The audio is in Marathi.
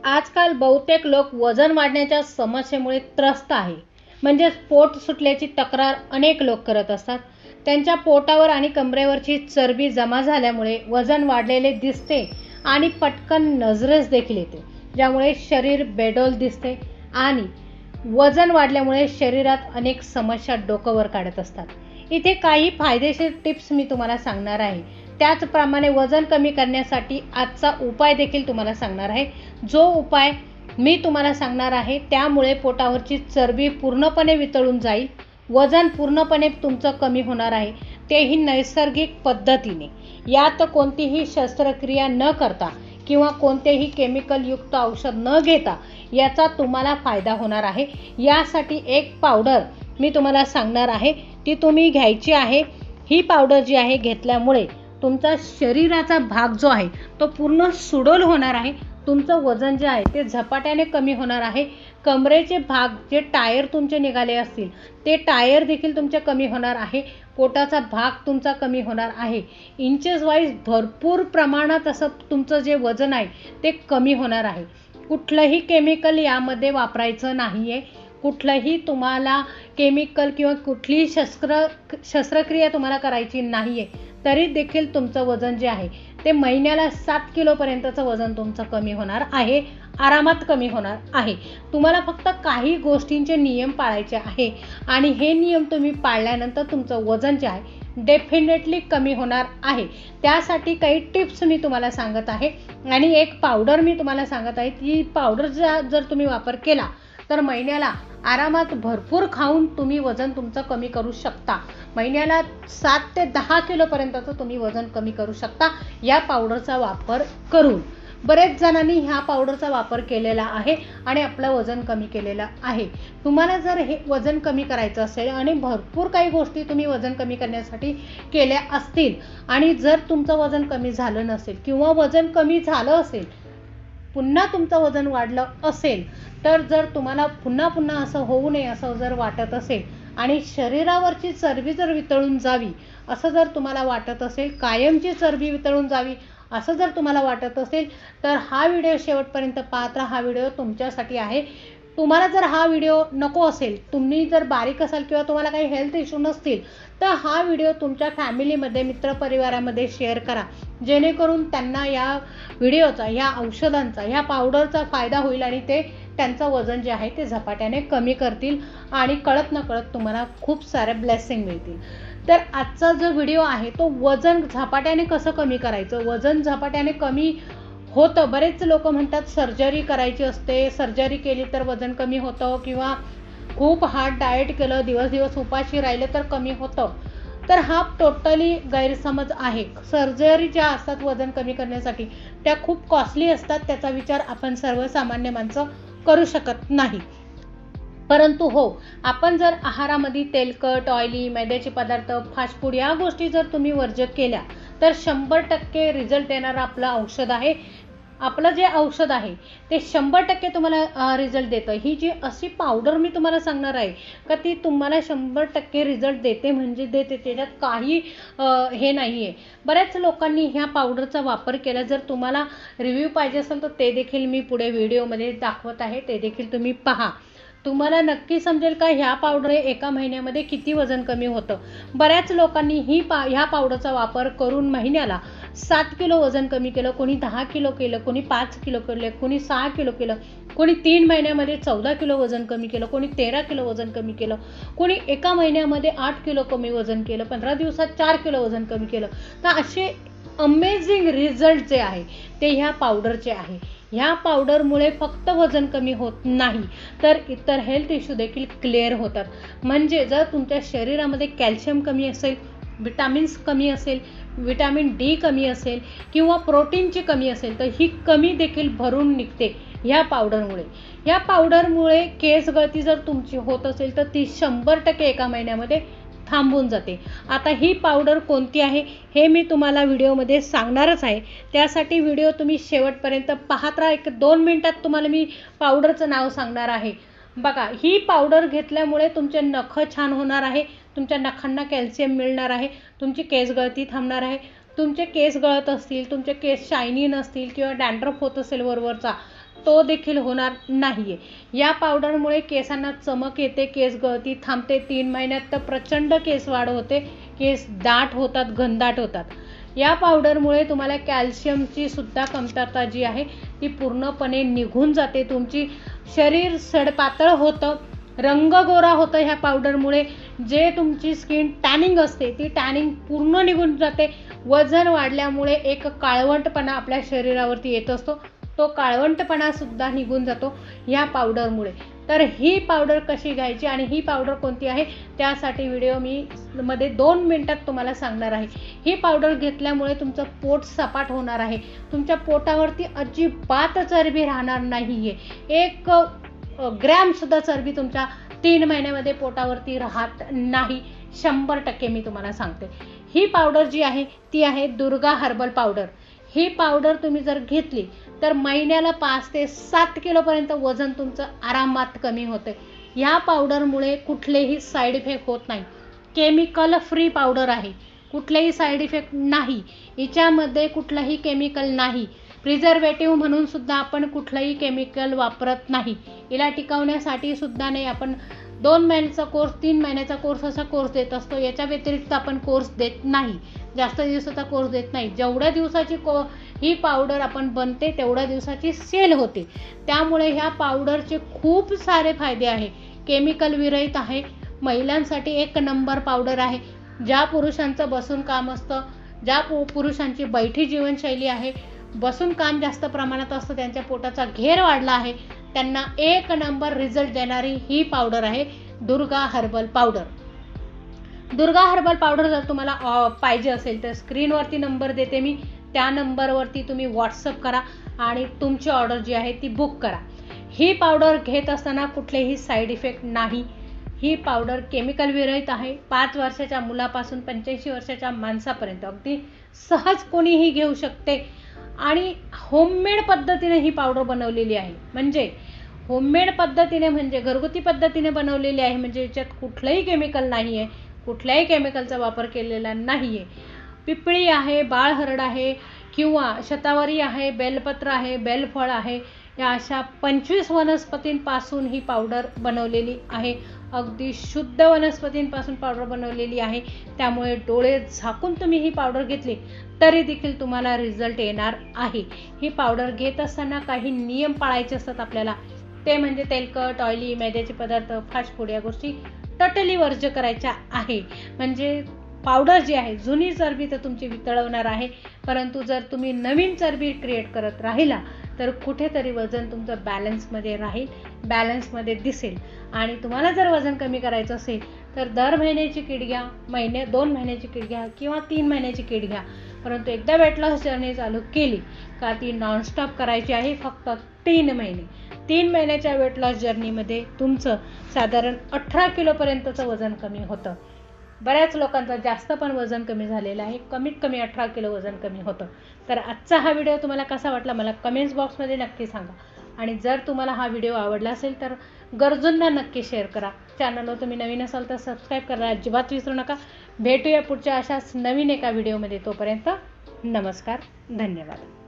आजकाल बहुतेक लोक वजन वाढण्याच्या समस्येमुळे त्रस्त आहे. म्हणजे पोट सुटल्याची तक्रार अनेक लोक करत असतात. त्यांच्या पोटावर आणि कमरेवरची चरबी जमा झाल्यामुळे वजन वाढलेले दिसते आणि पटकन नजरेस देखील येते, ज्यामुळे शरीर बेडोल दिसते आणि वजन वाढल्यामुळे शरीरात अनेक समस्या डोकंवर काढत असतात. इथे काही फायदेशीर टिप्स मी तुम्हाला सांगणार आहे. त्याचप्रमाणे वजन कमी करण्यासाठी आजचा उपाय देखील तुम्हाला सांगणार आहे. जो उपाय मी तुम्हाला सांगणार आहे त्यामुळे पोटावरची चरबी पूर्णपणे वितळून जाईल, वजन पूर्णपणे तुमचं कमी होणार आहे, तेही नैसर्गिक पद्धतीने. यात कोणतीही शस्त्रक्रिया न करता किंवा कोणतेही केमिकलयुक्त औषध न घेता याचा तुम्हाला फायदा होणार आहे. यासाठी एक पावडर मी तुम्हाला सांगणार आहे, ती तुम्ही घ्यायची आहे. ही पावडर जी आहे घेतल्यामुळे तुमचा शरीराचा भाग जो आहे तो पूर्ण सुडौल होणार आहे. तुमचं वजन जे आहे ते झपाट्याने कमी होणार आहे. कमरेचे भाग जे टायर तुमचे निघाले असतील ते टायर देखील तुमचे कमी होणार आहे. पोटाचा भाग तुमचा कमी होणार आहे. इंचेस वाईज भरपूर प्रमाणात असं तुमचं जे वजन आहे ते कमी होणार आहे. कुठलंही केमिकल यामध्ये वापरायचं नाही आहे. कुठलंही तुम्हाला केमिकल किंवा कुठलीही शस्त्रक्रिया तुम्हाला करायची नाही आहे. तरी देखील तुमचं वजन जे आहे ते महिन्याला 7 किलोपर्यंतचं वजन तुमचं कमी होणार आहे, आरामात कमी होणार आहे. तुम्हाला फक्त काही गोष्टींचे नियम पाळायचे आहे आणि हे नियम तुम्ही पाळल्यानंतर तुमचं वजन जे आहे डेफिनेटली कमी होणार आहे. त्यासाठी काही टिप्स मी तुम्हाला सांगत आहे आणि एक पावडर मी तुम्हाला सांगत आहे. ती पावडर जर तुम्ही वापर केला तर महिन्याला आरामात भरपूर खाऊन तुम्ही वजन तुमचं कमी करू शकता. महिन्याला 7 ते 10 किलोपर्यंतचं तुम्ही वजन कमी करू शकता या पावडरचा वापर करून. बरेच जणांनी ह्या पावडरचा वापर केलेला आहे आणि आपलं वजन कमी केलेलं आहे. तुम्हाला जर हे वजन कमी करायचं असेल आणि भरपूर काही गोष्टी तुम्ही वजन कमी करण्यासाठी केल्या असतील आणि जर तुमचं वजन कमी झालं नसेल किंवा वजन कमी झालं असेल, पुन्हा तुमचं वजन वाढलं असेल, तर जर तुम्हाला पुन्हा पुन्हा असं होऊ नये असं जर वाटत असेल आणि शरीरावरची चरबी जर वितळून जावी असं जर तुम्हाला वाटत असेल, कायमची चरबी वितळून जावी असं जर तुम्हाला वाटत असेल, तर हा व्हिडिओ शेवटपर्यंत पाहत राहा. हा व्हिडिओ तुमच्यासाठी आहे. तुम्हाला जर हा व्हिडिओ नको असेल, तुम्ही जर बारीक असाल किंवा तुम्हाला काही हेल्थ इश्यू नसतील, तर हा व्हिडिओ तुमच्या फॅमिलीमध्ये, मित्रपरिवारामध्ये शेअर करा, जेणेकरून त्यांना या व्हिडिओचा, या औषधांचा, ह्या पावडरचा फायदा होईल आणि ते त्यांचं वजन जे आहे ते झपाट्याने कमी करतील आणि कळत नकळत तुम्हाला खूप सारे ब्लेसिंग मिळतील. तर आजचा जो व्हिडिओ आहे तो वजन झपाट्याने कसं कमी करायचं, वजन झपाट्याने कमी होतं. बरेच लोक म्हणतात सर्जरी करायची असते, सर्जरी केली तर वजन कमी होतं किंवा खूप हार्ड डाएट केलं, दिवस दिवस उपाशी राहिले तर कमी होतं. तर हा टोटली गैरसमज आहे. सर्जरी ज्या असतात वजन कमी करण्यासाठी त्या खूप कॉस्टली असतात. त्याचा विचार आपण सर्वसामान्य माणसं करू शकत नाही. परंतु हो, आपण जर आहारामध्ये तेलकट, ऑइली, मैद्याचे पदार्थ, फास्ट फूड या गोष्टी जर तुम्ही वर्ज्य केल्या तर 100% रिझल्ट देणारं आपलं औषध आहे. आपलं जे औषध आहे ते 100% तुम्हाला रिझल्ट देतं. ही जी अशी पावडर मी तुम्हाला सांगणार आहे का ती तुम्हाला 100% रिझल्ट देते म्हणजे देते, त्याच्यात काही हे नाही आहे. बऱ्याच लोकांनी ह्या पावडरचा वापर केला. जर तुम्हाला रिव्ह्यू पाहिजे असेल तर ते देखील मी पुढे व्हिडिओमध्ये दाखवत आहे, ते देखील तुम्ही पहा. तुम्हाला नक्की समजेल का ह्या पावडर एका महिन्यामध्ये किती वजन कमी होतं. बऱ्याच लोकांनी ह्या पावडरचा वापर करून महिन्याला 7 किलो वजन कमी केलं, कोणी 10 किलो केलं, कोणी 5 किलो केलं, कोणी 6 किलो केलं, कोणी 3 महिन्यामध्ये 14 किलो वजन कमी केलं, कोणी 13 किलो वजन कमी केलं, कोणी एका महिन्यामध्ये 8 किलो कमी वजन केलं, 15 दिवसात 4 किलो वजन कमी केलं. तर असे अमेझिंग रिझल्ट जे आहे ते ह्या पावडरचे आहे. ह्या पावडरमुळे फक्त वजन कमी होत नाही तर इतर हेल्थ इश्यू देखील क्लिअर होतात. म्हणजे जर तुमच्या शरीरामध्ये कॅल्शियम कमी असेल, विटामिन्स कमी असेल, विटामिन डी कमी असेल किंवा प्रोटीनची कमी असेल तर ही कमी देखील भरून निघते ह्या पावडरमुळे. ह्या पावडरमुळे केस गळती जर तुमची होत असेल तर ती 100% एका महिन्यामध्ये थांबून जाते. आता ही पावडर कोणती आहे हे मी तुम्हाला व्हिडिओमध्ये सांगणारच आहे. त्यासाठी व्हिडिओ तुम्ही शेवटपर्यंत पाहत राहा. 1-2 मिनिटात तुम्हाला मी पावडरचं नाव सांगणार आहे. बघा, ही पावडर घेतल्यामुळे तुमचे नख छान होणार आहे, तुमच्या नखांना कॅल्शियम मिळणार आहे, तुमची केस गळती थांबणार आहे. तुमचे केस गळत असतील, तुमचे केस शायनी नसतील किंवा डॅन्ड्रफ होत असेल वरवरचा, तो देखील होणार नाहीये. या पावडरमुळे केसांना चमक येते, केस गळती थांबते. 3 महिन्यात तर प्रचंड केस वाढ होते, केस दाट होतात, घनदाट होतात. या पावडरमुळे तुम्हाला कॅल्शियमची सुद्धा कमतरता जी आहे ती पूर्णपणे निघून जाते. तुमची शरीर सडपातळ होतं, रंग गोरा होतं. ह्या पावडरमुळे जे तुमची स्किन टॅनिंग असते ती टॅनिंग पूर्ण निघून जाते. वजन वाढल्यामुळे एक काळवंटपणा आपल्या शरीरावरती येत असतो, तो काळवंटपणा सुद्धा निघून जातो ह्या पावडरमुळे. तर ही पावडर कशी घ्यायची आणि ही पावडर कोणती आहे त्यासाठी व्हिडिओ मी मध्ये 2 मिनिटात तुम्हाला सांगणार आहे. ही पावडर घेतल्यामुळे तुमचं पोट सपाट होणार आहे. तुमच्या पोटावरती अजिबात चरबी राहणार नाहीये. 1 ग्रॅम सुद्धा चरबी तुमच्या 3 महिन्यामध्ये पोटावरती राहत नाही. 100% मी तुम्हाला सांगते. ही पावडर जी आहे ती आहे दुर्गा हर्बल पावडर. ही पावडर तुम्ही जर घेतली तर महिन्याला 5 ते 7 किलोपर्यंत वजन तुमचं आरामात कमी होतं. ह्या पावडरमुळे कुठलेही साईड इफेक्ट होत नाही. केमिकल फ्री पावडर आहे, कुठलेही साईड इफेक्ट नाही. हिच्यामध्ये कुठलाही केमिकल नाही. प्रिझर्वेटिव्ह म्हणून सुद्धा आपण कुठलंही केमिकल वापरत नाही. हिला टिकवण्यासाठी सुद्धा नाही आपण 2 महिन्याचा कोर्स, 3 महिन्याचा कोर्स असा कोर्स देत असतो. याच्या व्यतिरिक्त आपण कोर्स देत नाही, जास्त दिवसाचा कोर्स देत नाही. जेवढ्या दिवसाची ही पावडर आपण बनते तेवढ्या दिवसाची सेल होते. त्यामुळे ह्या पावडरचे खूप सारे फायदे आहे. केमिकल विरहित आहे, महिलांसाठी 1 नंबर पावडर आहे. ज्या पुरुषांचं बसून काम असतं, ज्या पुरुषांची बैठी जीवनशैली आहे, बसून काम जास्त प्रमाणात असतं, त्यांच्या पोटाचा घेर वाढला आहे, त्यांना 1 नंबर रिझल्ट देणारी ही पावडर आहे Durga herbal powder. Durga herbal powder जर तुम्हाला पाहिजे असेल तर स्क्रीनवरती नंबर देते मी, त्या नंबरवरती तुम्ही व्हॉट्सअप करा आणि तुमची ऑर्डर जी आहे ती बुक करा. ही पावडर घेत असताना कुठलेही साईड इफेक्ट नाही. ही पावडर केमिकल विरहित आहे. 5 वर्षाच्या मुलापासून 85 वर्षाच्या माणसापर्यंत अगदी सहज कोणीही घेऊ शकते आणि होममेड पद्धतीने ही पावडर बनवलेली आहे. म्हणजे होममेड पद्धतीने म्हणजे घरगुती पद्धतीने बनवलेली आहे. म्हणजे याच्यात कुठलंही केमिकल नाही आहे, कुठल्याही केमिकलचा वापर केलेला नाही आहे. पिपळी आहे, बाळहरड आहे किंवा शतावरी आहे, बेलपत्र आहे, बेलफळ आहे, या अशा 25 वनस्पतींपासून ही पावडर बनवलेली आहे. अगदी शुद्ध वनस्पतींपासून पावडर बनवलेली आहे. त्यामुळे डोळे झाकून तुम्ही ही पावडर घेतली तरी देखील तुम्हाला रिझल्ट येणार आहे. ही पावडर घेत असताना काही नियम पाळायचे असतात आपल्याला. ते म्हणजे तेलकट, ऑइली, मैद्याचे पदार्थ, फास्ट फूड या गोष्टी टोटली वर्ज्य करायच्या आहे. म्हणजे पावडर जी आहे जुनी चरबी तर तुमची वितळवणार आहे, परंतु जर तुम्ही नवीन चरबी क्रिएट करत राहिला तर कुठेतरी वजन तुमचं बॅलन्समध्ये राहील, बॅलन्समध्ये दिसेल. आणि तुम्हाला जर वजन कमी करायचं असेल तर दर महिन्याची किट घ्या, 2 महिन्याची किट घ्या किंवा 3 महिन्याची किट घ्या. परंतु एकदा वेट लॉस जर्नी चालू केली का ती नॉनस्टॉप करायची आहे. फक्त 3 महिने. 3 महिन्याच्या वेट लॉस जर्नीमध्ये तुमचं साधारण 18 किलोपर्यंतचं वजन कमी होतं. बऱ्याच लोकांचं जास्त पण वजन कमी झालेलं आहे. कमीत कमी 18 किलो वजन कमी होतं. तर आजचा हा व्हिडिओ तुम्हाला कसा वाटला मला कमेंट्स बॉक्समध्ये नक्की सांगा. आणि जर तुम्हाला हा व्हिडिओ आवडला असेल तर गरजूंना नक्की शेअर करा. चॅनलवर तुम्ही नवीन असाल तर सबस्क्राईब करायला अजिबात विसरू नका. भेटूया पुढच्या अशाच नवीन एका व्हिडिओमध्ये. तोपर्यंत नमस्कार, धन्यवाद.